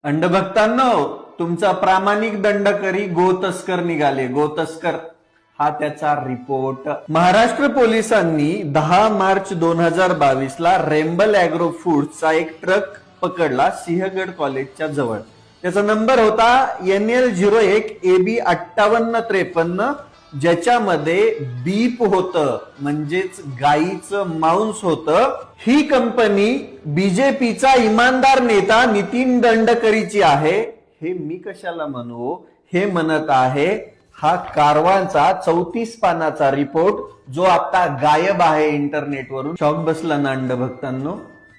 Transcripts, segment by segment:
अंडभक्तांनो, तुमचा प्रामाणिक दंडकरी गोतस्कर निघाले. गोतस्कर हा त्याचा रिपोर्ट. महाराष्ट्र पोलिसांनी 10 मार्च 2022 ला रेम्बल अॅग्रो फूड्सचा एक ट्रक पकडला सिंहगड कॉलेजच्या जवळ. त्याचा नंबर होता NL01 AB 5853, ज्याच्यामध्ये बीप होतं, म्हणजेच गाईचं मांस होतं. ही कंपनी बीजेपीचा इमानदार नेता नितीन गडकरीची आहे. हे मी कशाला म्हणू, हे म्हणत आहे हा कारवांचा 34 पानाचा रिपोर्ट, जो आता गायब आहे इंटरनेटवरून. शॉक बसला ना अंडभक्तांनो?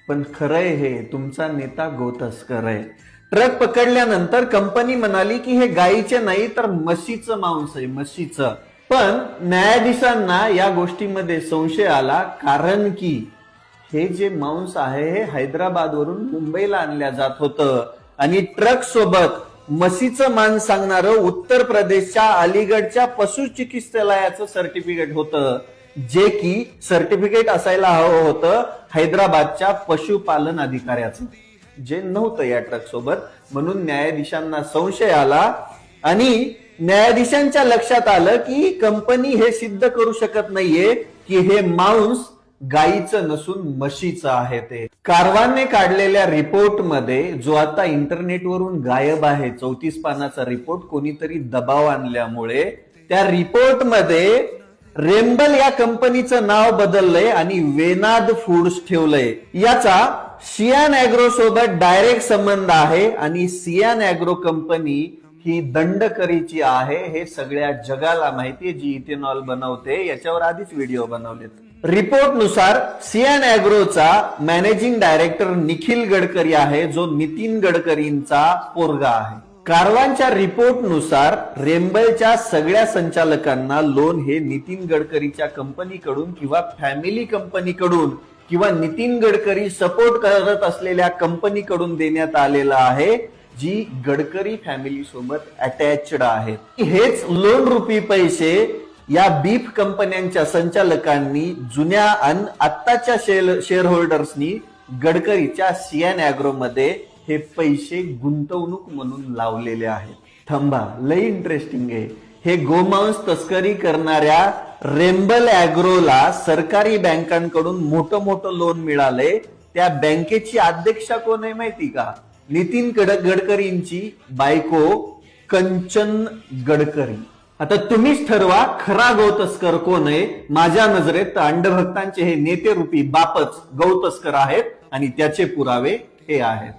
पण खरंय, हे तुमचा नेता गोतस्कर आहे. ट्रक पकडल्यानंतर कंपनी म्हणाली की हे गाईचे नाही तर म्हशीचं मांस आहे, म्हशीचं. पण न्यायाधीशांना या गोष्टीमध्ये संशय आला, कारण की हे जे मांस आहे हे हैदराबादवरून मुंबईला आणल्या जात होतं आणि ट्रक सोबत म्हशीचं मांस सांगणारं उत्तर प्रदेशच्या अलीगडच्या पशु चिकित्सालयाचं सर्टिफिकेट होतं, जे की सर्टिफिकेट असायला हवं होतं हैदराबादच्या पशुपालन अधिकाऱ्याचं, जे नव्हतं या ट्रक सोबत. म्हणून न्यायाधीशांना संशय आला आणि न्यायाधीशांच्या लक्षात आलं की कंपनी हे सिद्ध करू शकत नाहीये की हे मांस गाईचं नसून म्हशीचं आहे. ते कारवाने काढलेल्या रिपोर्ट मध्ये, जो आता इंटरनेटवरून गायब आहे, 34 पानाचा रिपोर्ट, कोणीतरी दबाव आणल्यामुळे त्या रिपोर्ट मध्ये रेम्बल या कंपनीचं नाव बदललंय आणि वेनाद फूड्स ठेवलंय. याचा सियान अॅग्रो सोबत डायरेक्ट संबंध आहे आणि सियान अॅग्रो कंपनी ही दंडकरीची आहे. हे सगळ्या जगाला माहितीये, जी इथेनॉल बनवते. याच्यावर आधीच व्हिडिओ बनवलेत. रिपोर्ट नुसार सियान अॅग्रोचा मॅनेजिंग डायरेक्टर निखिल गडकरी आहे, जो नितीन गडकरींचा पोरगा आहे. कारवांच्या रिपोर्ट नुसार रेम्बलच्या सगळ्या संचालकांना लोन हे नितीन गडकरीच्या कंपनीकडून किंवा फॅमिली कंपनीकडून किंवा नितीन गडकरी सपोर्ट करत असलेल्या कंपनीकडून देण्यात आलेलं आहे, जी गडकरी फॅमिली सोबत अटॅच्ड आहेत. हेच लोन रुपी पैसे या बीफ कंपन्यांच्या संचालकांनी जुन्या आणि आत्ताच्या शेअर होल्डर्सनी गडकरीच्या सियान अॅग्रो मध्ये हे पैसे गुंतवणूक म्हणून लावलेले आहेत. थांबा, लय इंटरेस्टिंग आहे. हे गोमांस तस्करी करणाऱ्या रेम्बल अॅग्रोला सरकारी बँकांकडून मोठं लोन मिळालंय. त्या बँकेची अध्यक्षा कोण आहे माहिती का? नितीन गडकरींची बायको कंचन गडकरी. आता तुम्हीच ठरवा खरा गौतस्कर कोण आहे. माझ्या नजरेत अंडभक्तांचे हे नेते रूपी बापच गौतस्कर आहेत आणि त्याचे पुरावे हे आहेत.